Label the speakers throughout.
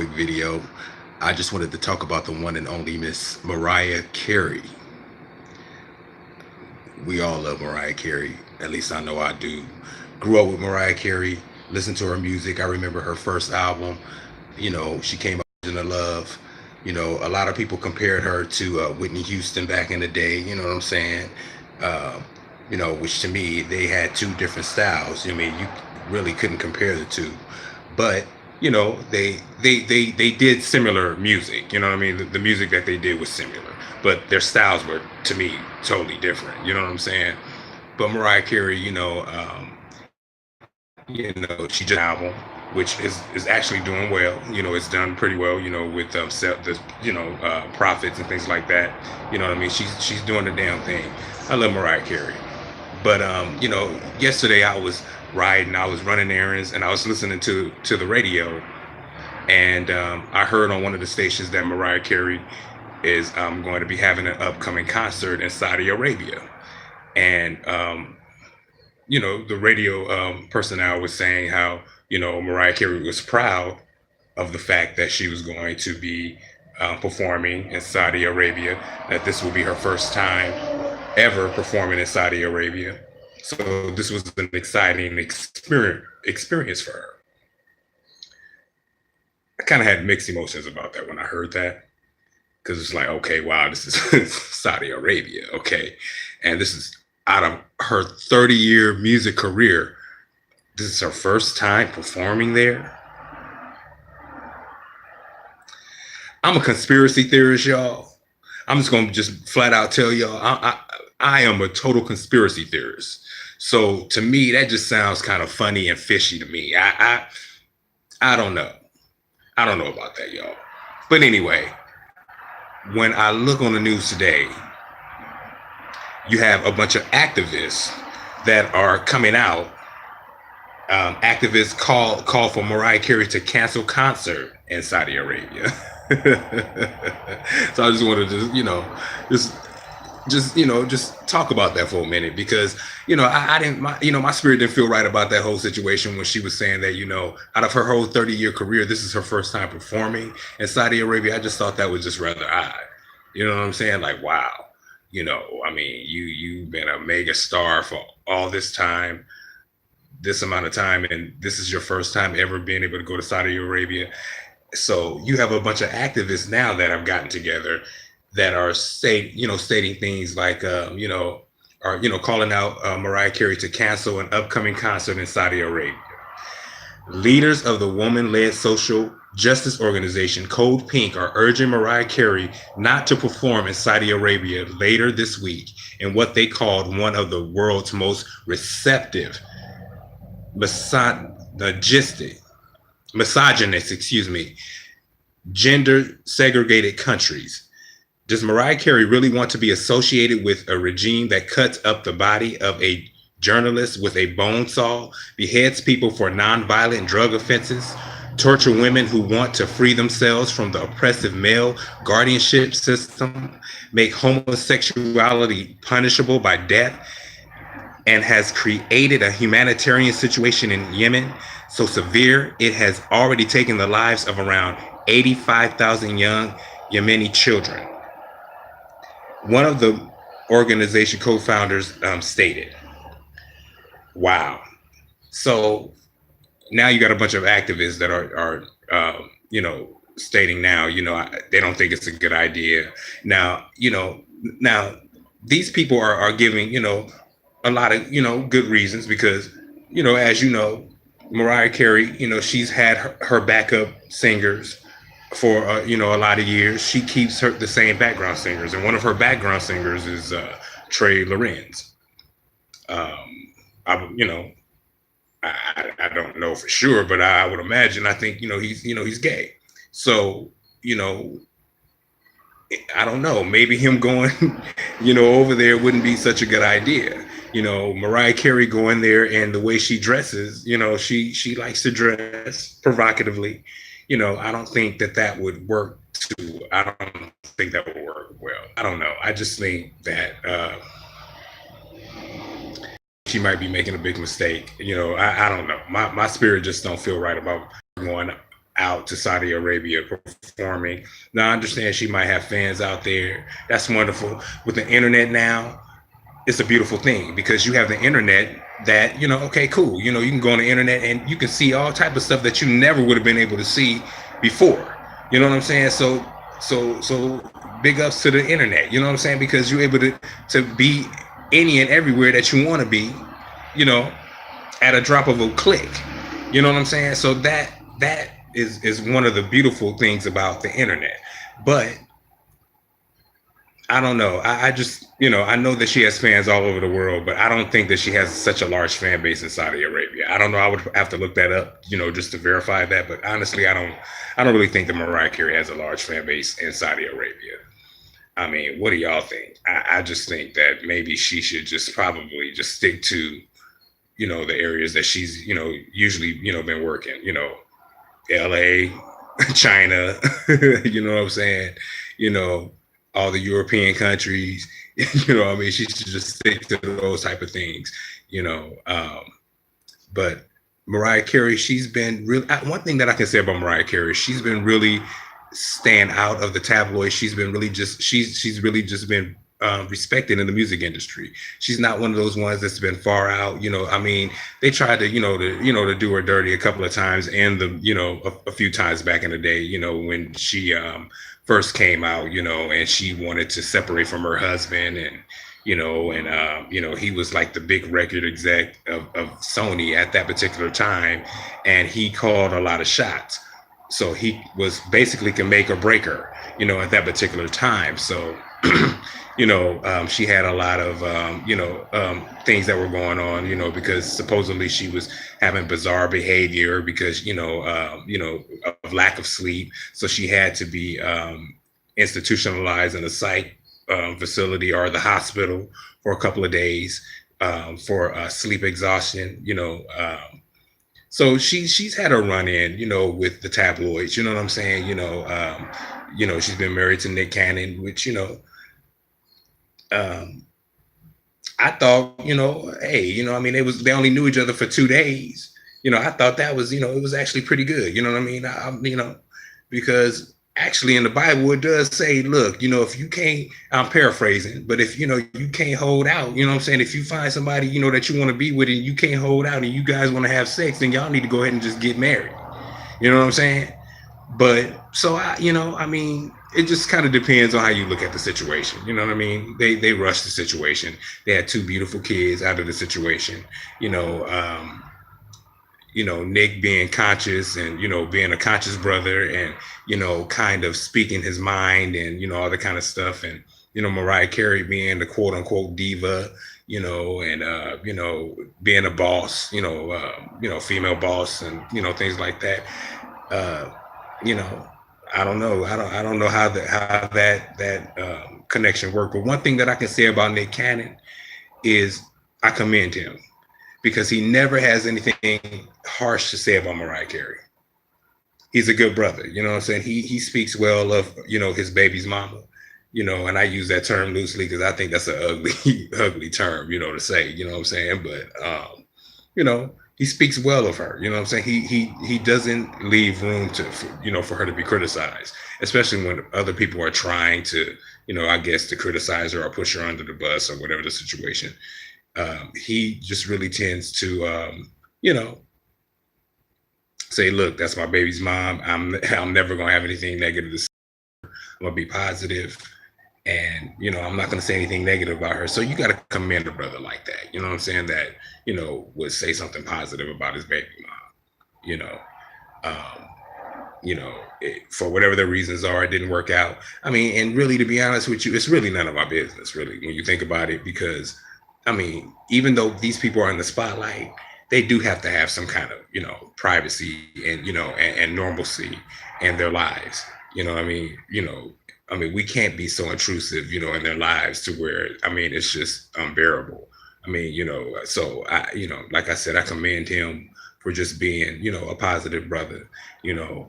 Speaker 1: quick video. I just wanted to talk about the one and only Miss Mariah Carey. We all love Mariah Carey. At least I know I do. Grew up with Mariah Carey, listened to her music. I remember her first album. She came out in the love. A lot of people compared her to Whitney Houston back in the day. You know what I'm saying? Uh, which to me, they had two different styles. I mean, you really couldn't compare the two. But they did similar music. You know what I mean? The music that they did was similar, but their styles were, to me, totally different. You know what I'm saying? But Mariah Carey, she just album, which is actually doing well. It's done pretty well. With profits and things like that. You know what I mean? She's doing the damn thing. I love Mariah Carey. But yesterday I was riding, I was running errands, and I was listening to the radio, and I heard on one of the stations that Mariah Carey is going to be having an upcoming concert in Saudi Arabia, and the radio personnel was saying how Mariah Carey was proud of the fact that she was going to be performing in Saudi Arabia, that this will be her first time ever performing in Saudi Arabia. So this was an exciting experience for her. I kind of had mixed emotions about that when I heard that, because it's like, okay, wow, this is Saudi Arabia, okay, and this is out of her 30-year music career. This is her first time performing there. I'm a conspiracy theorist, y'all. I'm just gonna just flat out tell y'all, I am a total conspiracy theorist. So to me, that just sounds kind of funny and fishy to me. I don't know. I don't know about that, y'all. But anyway, when I look on the news today, you have a bunch of activists that are coming out. Activists call for Mariah Carey to cancel concert in Saudi Arabia. So I just wanted to, just talk about that for a minute, because I didn't, my spirit didn't feel right about that whole situation when she was saying that out of her whole 30-year career, this is her first time performing in Saudi Arabia. I just thought that was just rather odd. You know what I'm saying? Like, wow, I mean, you've been a mega star for all this time, this amount of time, and this is your first time ever being able to go to Saudi Arabia. So you have a bunch of activists now that have gotten together that are stating things like, calling out Mariah Carey to cancel an upcoming concert in Saudi Arabia. Leaders of the woman-led social justice organization Code Pink are urging Mariah Carey not to perform in Saudi Arabia later this week in what they called one of the world's most receptive, misogynist, gender segregated countries. Does Mariah Carey really want to be associated with a regime that cuts up the body of a journalist with a bone saw, beheads people for nonviolent drug offenses, torture women who want to free themselves from the oppressive male guardianship system, make homosexuality punishable by death, and has created a humanitarian situation in Yemen so severe it has already taken the lives of around 85,000 young Yemeni children? One of the organization co-founders stated, wow. So now you got a bunch of activists that are stating now, they don't think it's a good idea. Now these people are giving, a lot of, good reasons, because, as Mariah Carey, she's had her backup singers for, a lot of years. She keeps the same background singers. And one of her background singers is Trey Lorenz. I don't know for sure, but I would imagine, I think, he's gay. So, I don't know, maybe him going, over there wouldn't be such a good idea. Mariah Carey going there, and the way she dresses, she likes to dress provocatively. I don't think that would work I don't think that would work well. I don't know. I just think that she might be making a big mistake. I don't know. My spirit just don't feel right about going out to Saudi Arabia performing. Now I understand she might have fans out there. That's wonderful. With the internet now, it's a beautiful thing because you have the internet that, okay, cool. You can go on the internet and you can see all type of stuff that you never would have been able to see before. You know what I'm saying? So big ups to the internet, you know what I'm saying? Because you're able to be any and everywhere that you want to be, at a drop of a click. You know what I'm saying? So that is one of the beautiful things about the internet. But I don't know. I just, I know that she has fans all over the world, but I don't think that she has such a large fan base in Saudi Arabia. I don't know. I would have to look that up, just to verify that. But honestly, I don't really think that Mariah Carey has a large fan base in Saudi Arabia. I mean, what do y'all think? I just think that maybe she should just probably just stick to, the areas that she's, usually, been working, LA, China, you know what I'm saying? All the European countries, I mean, she should just stick to those type of things, but Mariah Carey, she's been really, one thing that I can say about Mariah Carey, she's been really staying out of the tabloids. She's been really just, she's really just been respected in the music industry. She's not one of those ones that's been far out. I mean, they tried to, to do her dirty a couple of times, and a few times back in the day, when she first came out, and she wanted to separate from her husband, and he was like the big record exec of Sony at that particular time, and he called a lot of shots. So he was basically can make or break her, at that particular time. So, she had a lot of, things that were going on, because supposedly she was having bizarre behavior because, of lack of sleep. So she had to be institutionalized in a psych facility or the hospital for a couple of days for sleep exhaustion, so she's had a run in, with the tabloids, you know what I'm saying? She's been married to Nick Cannon, which, I thought, hey, I mean, they only knew each other for 2 days. I thought that was, it was actually pretty good. You know what I mean? Because actually in the Bible, it does say, look, if you can't, I'm paraphrasing, but if, you can't hold out, you know what I'm saying? If you find somebody, that you want to be with and you can't hold out and you guys want to have sex, then y'all need to go ahead and just get married. You know what I'm saying? But so I mean, it just kind of depends on how you look at the situation. You know what I mean? They rushed the situation. They had 2 beautiful kids out of the situation, Nick being conscious and, being a conscious brother and, kind of speaking his mind and, all that kind of stuff. And, Mariah Carey being the quote unquote diva, and, being a boss, female boss and, things like that. I don't know. I don't know how that connection worked. But one thing that I can say about Nick Cannon is I commend him, because he never has anything harsh to say about Mariah Carey. He's a good brother, you know what I'm saying? He speaks well of, his baby's mama, and I use that term loosely because I think that's an ugly term, to say, you know what I'm saying? But, he speaks well of her, you know what I'm saying? He doesn't leave room for her to be criticized, especially when other people are trying to, I guess to criticize her or push her under the bus or whatever the situation. He just really tends to, say, look, that's my baby's mom. I'm never going to have anything negative to say. I'm going to be positive. And, I'm not going to say anything negative about her. So you got to commend a brother like that. You know what I'm saying? That, would say something positive about his baby mom, for whatever the reasons are, it didn't work out. I mean, and really, to be honest with you, it's really none of our business, really, when you think about it, because I mean, even though these people are in the spotlight, they do have to have some kind of, privacy and, and normalcy in their lives. I mean, we can't be so intrusive, in their lives to where, I mean, it's just unbearable. I mean, so I, like I said, I commend him for just being, a positive brother, and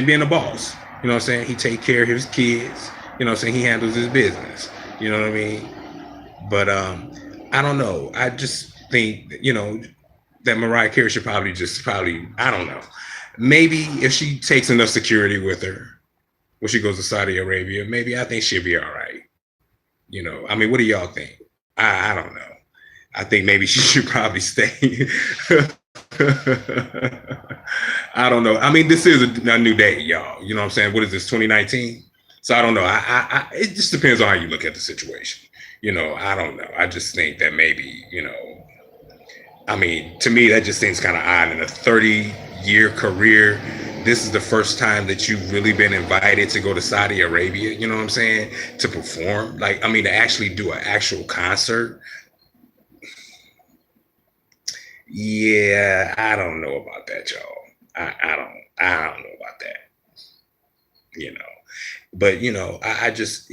Speaker 1: being a boss. You know what I'm saying? He take care of his kids. You know what I'm saying? He handles his business. You know what I mean? But I don't know. I just think, that Mariah Carey should probably, I don't know. Maybe if she takes enough security with her when she goes to Saudi Arabia, maybe I think she'll be all right. I mean, what do y'all think? I don't know. I think maybe she should probably stay. I don't know. I mean, this is a new day, y'all. You know what I'm saying? What is this, 2019? So I don't know. It just depends on how you look at the situation. I don't know. I just think that maybe, I mean, to me, that just seems kind of odd. In a 30-year career, this is the first time that you've really been invited to go to Saudi Arabia, you know what I'm saying, to perform. Like, I mean, to actually do an actual concert. Yeah, I don't know about that, y'all. I don't know about that, you know. But I just,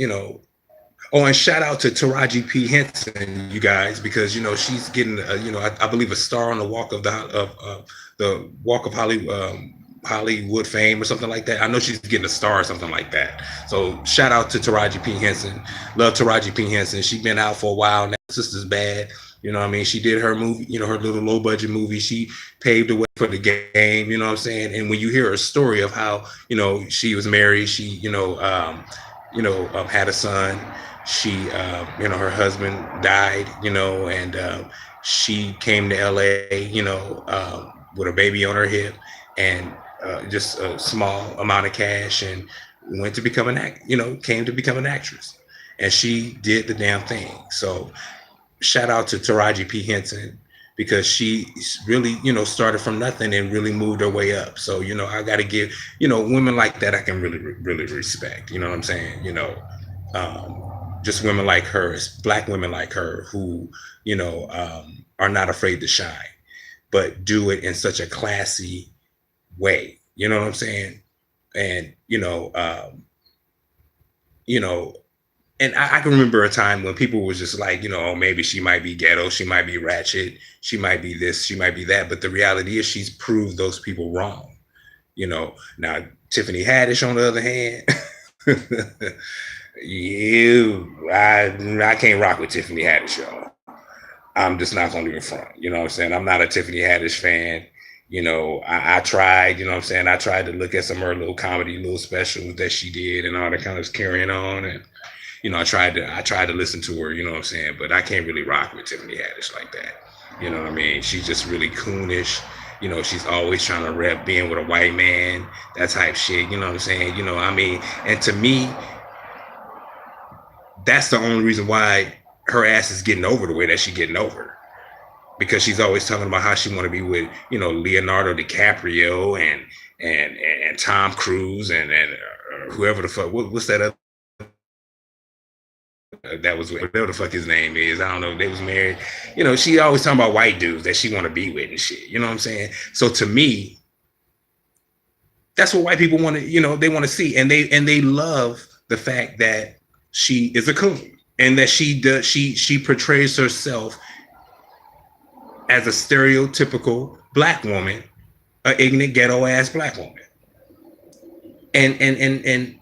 Speaker 1: Oh, and shout out to Taraji P. Henson, you guys, because she's getting, I believe a star on the Walk of Hollywood fame or something like that. I know she's getting a star or something like that. So shout out to Taraji P. Henson. Love Taraji P. Henson. She's been out for a while now. Sister's Bad. You know what I mean? She did her movie, her little low budget movie. She paved the way for the game, you know what I'm saying? And when you hear her story of how, she was married, she, had a son. She, her husband died, and she came to LA, with a baby on her hip and just a small amount of cash, and went to become came to become an actress, and she did the damn thing. So shout out to Taraji P. Henson, because she really, started from nothing and really moved her way up. So, I got to give, women like that I can really, really respect. You know what I'm saying? Just women like her, Black women like her who, are not afraid to shine, but do it in such a classy way. You know what I'm saying? And, and I can remember a time when people was just like, oh, maybe she might be ghetto, she might be ratchet, she might be this, she might be that. But the reality is she's proved those people wrong. Now Tiffany Haddish, on the other hand, I can't rock with Tiffany Haddish, y'all. I'm just not gonna even front. You know what I'm saying? I'm not a Tiffany Haddish fan. I tried, I tried to look at some of her little comedy, little specials that she did and all that kind of carrying on. And, I tried to listen to her, you know what I'm saying? But I can't really rock with Tiffany Haddish like that. You know what I mean? She's just really coonish. She's always trying to rep being with a white man, that type shit. You know what I'm saying? And to me, that's the only reason why her ass is getting over the way that she's getting over. Because she's always talking about how she want to be with, Leonardo DiCaprio and Tom Cruise and whoever the fuck. What's that other? That was whatever the fuck his name is. I don't know. They was married. She always talking about white dudes that she want to be with and shit. You know what I'm saying? So to me, that's what white people want to, they want to see, and they love the fact that she is a coon and that she portrays herself as a stereotypical Black woman, an ignorant ghetto ass Black woman. And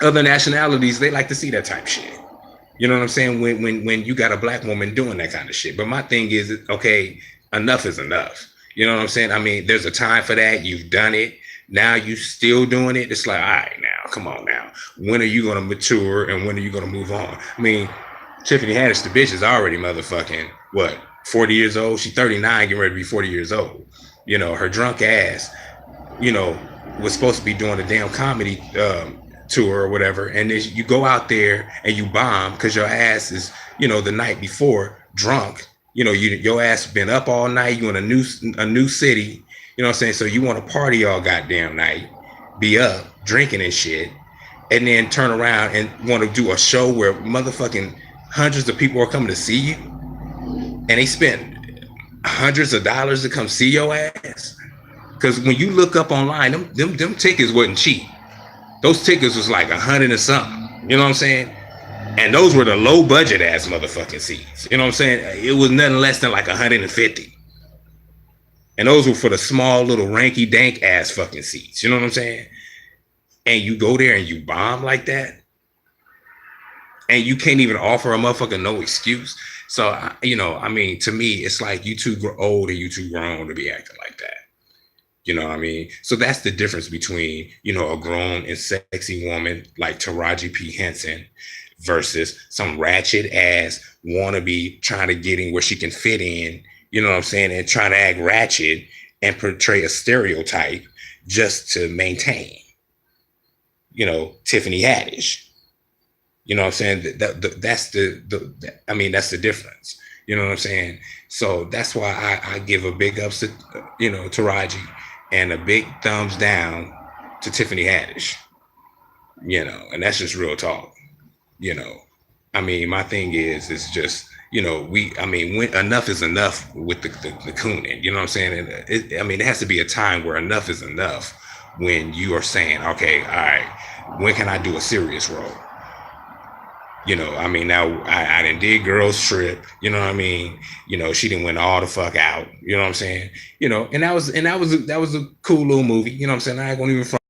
Speaker 1: other nationalities, they like to see that type shit. You know what I'm saying? When you got a Black woman doing that kind of shit. But my thing is, okay, enough is enough. You know what I'm saying? I mean, there's a time for that. You've done it. Now you still doing it. It's like, all right, now, come on now. When are you going to mature and when are you going to move on? I mean, Tiffany Haddish, the bitch, is already motherfucking, 40 years old? She's 39, getting ready to be 40 years old. Her drunk ass, was supposed to be doing a damn comedy tour or whatever. And then you go out there and you bomb because your ass is, the night before drunk. Your ass been up all night. You in a new city. You know what I'm saying? So you want to party all goddamn night, be up, drinking and shit, and then turn around and want to do a show where motherfucking hundreds of people are coming to see you, and they spend hundreds of dollars to come see your ass. Because when you look up online, them tickets wasn't cheap. Those tickets was like 100 and something. You know what I'm saying? And those were the low budget ass motherfucking seats. You know what I'm saying? It was nothing less than like 150. And those were for the small little ranky dank ass fucking seats. You know what I'm saying? And you go there and you bomb like that. And you can't even offer a motherfucker no excuse. So, you know, I mean, to me, it's like you too old and you too grown to be acting like that. You know what I mean? So that's the difference between, you know, a grown and sexy woman like Taraji P. Henson versus some ratchet ass wannabe trying to get in where she can fit in, you know what I'm saying, and trying to act ratchet and portray a stereotype just to maintain, you know, Tiffany Haddish. You know what I'm saying? That's I mean, that's the difference. You know what I'm saying? So that's why I give a big ups to, you know, Taraji and a big thumbs down to Tiffany Haddish, you know, and that's just real talk, you know. I mean, my thing is just, you know, I mean, when enough is enough with the cooning, you know what I'm saying? And I mean, it has to be a time where enough is enough when you are saying, okay, all right, when can I do a serious role? You know, I mean, now I done did Girls Trip, you know what I mean? You know, she didn't went all the fuck out, you know what I'm saying? You know, and that was a cool little movie, you know what I'm saying? I ain't gonna even front,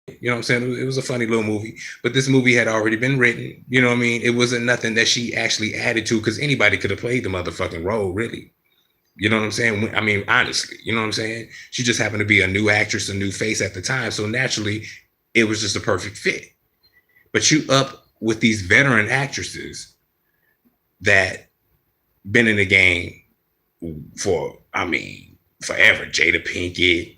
Speaker 1: you know what I'm saying? It was a funny little movie, but this movie had already been written, you know what I mean? It wasn't nothing that she actually added to because anybody could have played the motherfucking role, really. You know what I'm saying? I mean, honestly, you know what I'm saying? She just happened to be a new actress, a new face at the time, so naturally, it was just a perfect fit. But you up with these veteran actresses that been in the game for, I mean, forever. Jada Pinkett,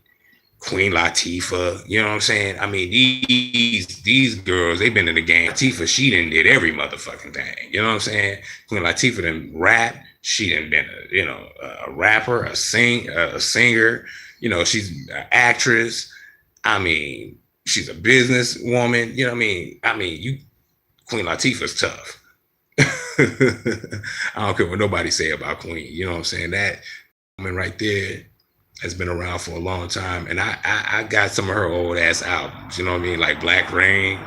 Speaker 1: Queen Latifah, you know what I'm saying? I mean, these girls, they've been in the game. Latifah, she done did every motherfucking thing. You know what I'm saying? Queen Latifah done rap. She done been a rapper, a singer. You know, she's an actress. I mean, she's a businesswoman. You know what I mean? I mean, Queen Latifah's tough. I don't care what nobody say about Queen. You know what I'm saying? That woman right there has been around for a long time. And I got some of her old ass albums, you know what I mean? Like Black Rain,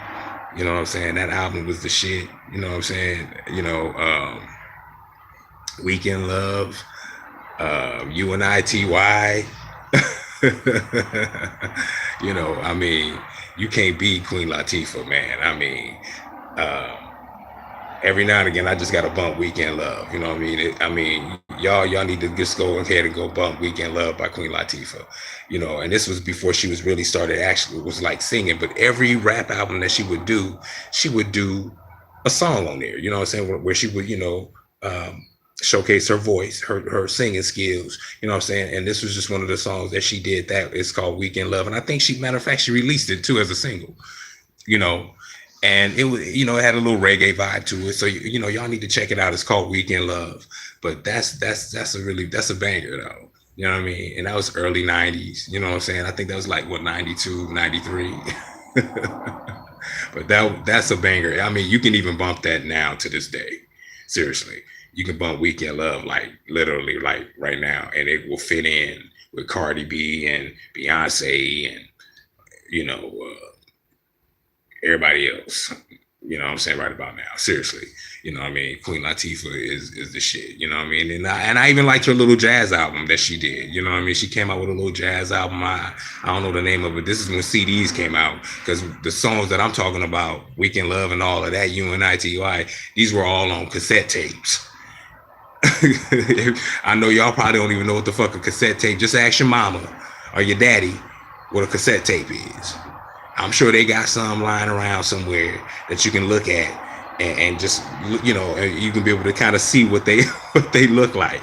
Speaker 1: you know what I'm saying? That album was the shit, you know what I'm saying? You know, Weekend Love, UNITY. You know, I mean, you can't beat Queen Latifah, man. I mean, every now and again, I just got to bump Weekend Love. You know what I mean? I mean, y'all need to just go ahead and go bump Weekend Love by Queen Latifah. You know, and this was before she was really started actually was like singing. But every rap album that she would do a song on there. You know what I'm saying? Where she would, you know, showcase her voice, her singing skills. You know what I'm saying? And this was just one of the songs that she did. That it's called Weekend Love, and I think matter of fact, she released it too as a single. You know. And it was, you know, it had a little reggae vibe to it. So, you know, y'all need to check it out. It's called Weekend Love. But that's a banger though. You know what I mean? And that was early 90s. You know what I'm saying? I think that was like what, 92, 93. But that's a banger. I mean, you can even bump that now to this day. Seriously. You can bump Weekend Love like literally like right now, and it will fit in with Cardi B and Beyonce and, you know, everybody else, you know what I'm saying, right about now. Seriously. You know what I mean? Queen Latifah is the shit, you know what I mean? And I even liked her little jazz album that she did. You know what I mean? She came out with a little jazz album. I don't know the name of it. This is when CDs came out, because the songs that I'm talking about, Weekend Love and all of that, UNITY, these were all on cassette tapes. I know y'all probably don't even know what the fuck a cassette tape. Just ask your mama or your daddy what a cassette tape is. I'm sure they got some lying around somewhere that you can look at and just, you know, you can be able to kind of see what they look like.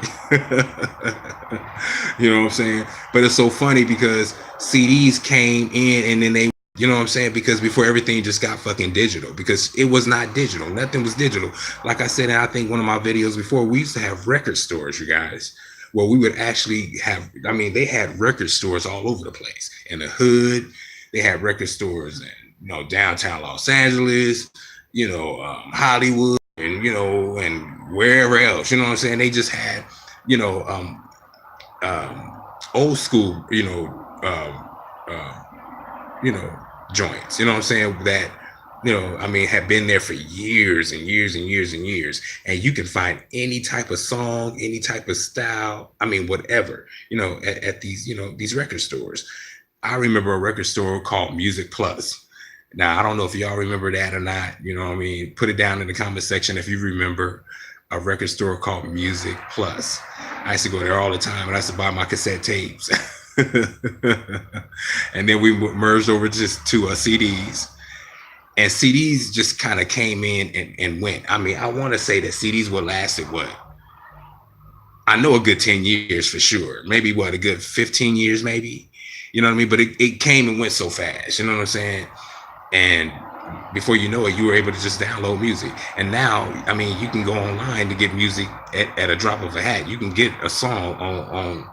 Speaker 1: You know what I'm saying? But it's so funny because CDs came in and then they, you know what I'm saying? Because before everything just got fucking digital, because it was not digital. Nothing was digital. Like I said, and I think one of my videos before, we used to have record stores, you guys. Well, we would actually have, I mean, they had record stores all over the place. In the hood, they had record stores in, you know, downtown Los Angeles, you know, Hollywood, and, you know, and wherever else, you know what I'm saying? They just had, you know, old school, you know, joints, you know what I'm saying? That, you know, I mean, have been there for years and years and years and years. And you can find any type of song, any type of style, I mean, whatever, you know, at these, you know, these record stores. I remember a record store called Music Plus. Now, I don't know if y'all remember that or not. You know what I mean? Put it down in the comment section if you remember. a record store called Music Plus. I used to go there all the time, and I used to buy my cassette tapes. And then we merged over just to CDs. And CDs just kind of came in and went. I mean, I want to say that CDs would lasted what? I know a good 10 years for sure. Maybe what, a good 15 years, maybe? You know what I mean? But it came and went so fast. You know what I'm saying? And before you know it, you were able to just download music. And now, I mean, you can go online to get music at a drop of a hat. You can get a song on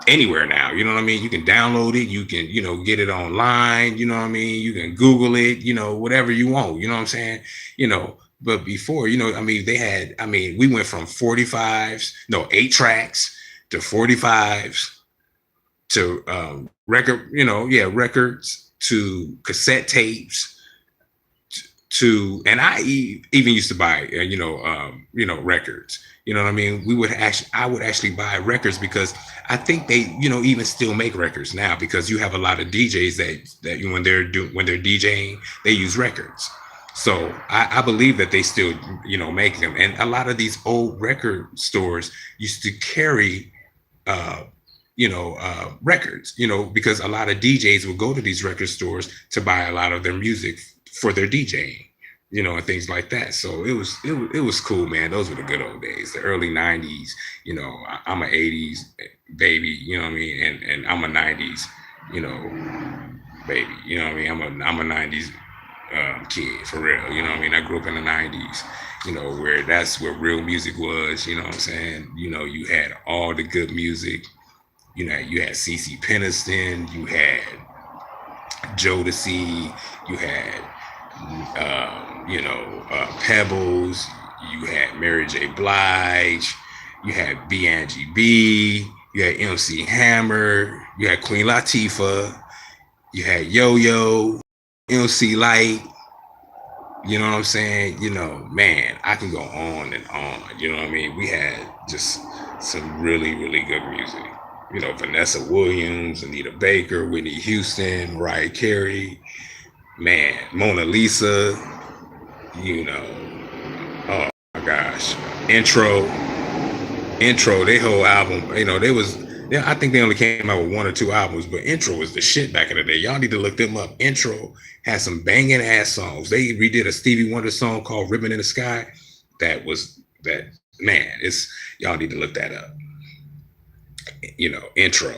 Speaker 1: anywhere now. You know what I mean? You can download it. You can, get it online. You know what I mean? You can Google it, whatever you want. You know what I'm saying? But before, I mean, we went from 8 tracks to 45s to records to cassette tapes and I even used to buy, records. You know what I mean? I would actually buy records because I think they, even still make records now, because you have a lot of DJs that when they're DJing, they use records. So I believe that they still, make them. And a lot of these old record stores used to carry, records, because a lot of DJs would go to these record stores to buy a lot of their music for their DJing, and things like that. So it was cool, man. Those were the good old days, the early 90s. I'm an 80s baby, you know what I mean? And I'm a 90s, baby, you know what I mean? I'm a 90s kid, for real, you know what I mean? I grew up in the 90s, where that's where real music was, you know what I'm saying? You had all the good music. You had CeCe Peniston, you had Jodeci, you had Pebbles, you had Mary J. Blige, you had Angie B, you had MC Hammer, you had Queen Latifah, you had Yo-Yo, MC Light. You know what I'm saying? Man, I can go on and on. You know what I mean? We had just some really, really good music. Vanessa Williams, Anita Baker, Whitney Houston, Mariah Carey, man, Mona Lisa, oh my gosh, Intro, their whole album, I think they only came out with 1 or 2 albums, but Intro was the shit back in the day. Y'all need to look them up. Intro had some banging ass songs. They redid a Stevie Wonder song called Ribbon in the Sky. Y'all need to look that up. Intro,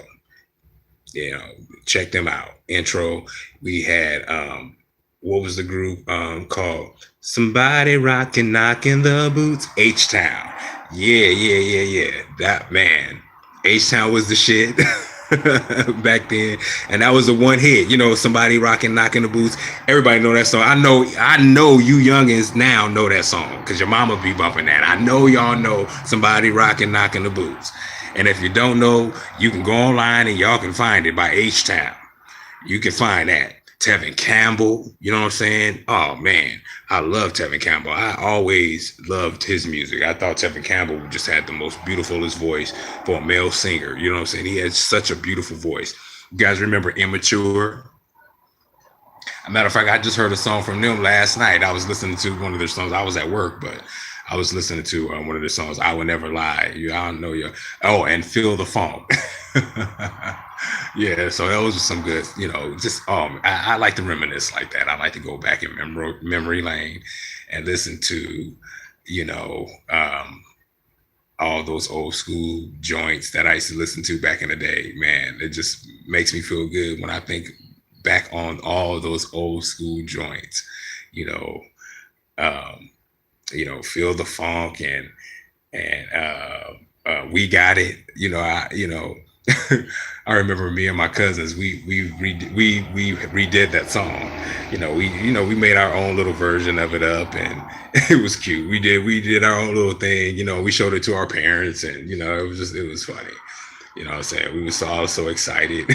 Speaker 1: check them out. Intro. We had what was the group called? Somebody Rockin' Knockin' the Boots. H-Town. Yeah. That, man, H-Town was the shit back then, and that was a one hit. Somebody Rockin' Knockin' the Boots. Everybody know that song. I know you youngins now know that song because your mama be bumping that. I know y'all know Somebody Rockin' Knockin' the Boots. And if you don't know, you can go online and y'all can find it by H-Town. You can find that. Tevin Campbell, you know what I'm saying? Oh, man, I love Tevin Campbell. I always loved his music. I thought Tevin Campbell just had the most beautifulest voice for a male singer. You know what I'm saying? He had such a beautiful voice. You guys remember Immature? As a matter of fact, I just heard a song from them last night. I was listening to one of their songs. I was at work, but I was listening to one of their songs, I Will Never Lie. I don't know you. Oh, and Feel the Funk. Yeah, so those are some good, I like to reminisce like that. I like to go back in memory lane and listen to, all those old school joints that I used to listen to back in the day. Man, it just makes me feel good when I think back on all those old school joints, Feel the Funk and We Got It. I remember me and my cousins, we redid that song. We made our own little version of it up, and it was cute. We did our own little thing. We showed it to our parents, and it was funny. You know what I'm saying? We was all so excited.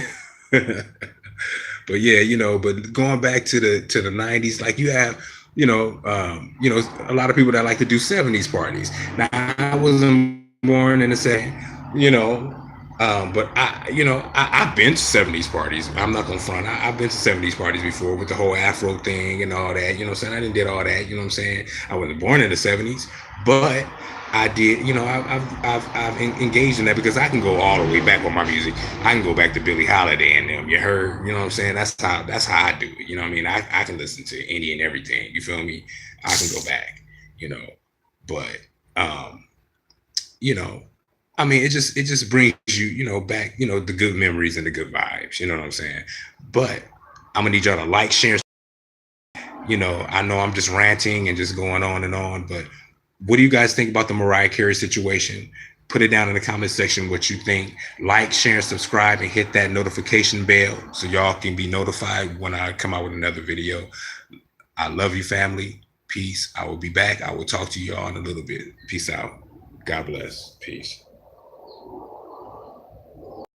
Speaker 1: But yeah, but going back to the 90s, like you have, a lot of people that like to do 70s parties. Now, I wasn't born in the same, but I've been to 70s parties. I'm not gonna front. I've been to 70s parties before with the whole Afro thing and all that. You know what I'm saying? I didn't did all that. You know what I'm saying? I wasn't born in the 70s, but I did, you know, I've engaged in that because I can go all the way back with my music. I can go back to Billie Holiday and them. You heard, you know what I'm saying? That's how I do it. You know what I mean? I can listen to any and everything. You feel me? I can go back, you know. But um, you know, I mean, it just brings you, you know, back, you know, the good memories and the good vibes. You know what I'm saying? But I'm gonna need y'all to like, share. You know I'm just ranting and just going on and on, but what do you guys think about the Mariah Carey situation? Put it down in the comment section what you think. Like, share, and subscribe, and hit that notification bell so y'all can be notified when I come out with another video. I love you, family. Peace. I will be back. I will talk to y'all in a little bit. Peace out. God bless. Peace.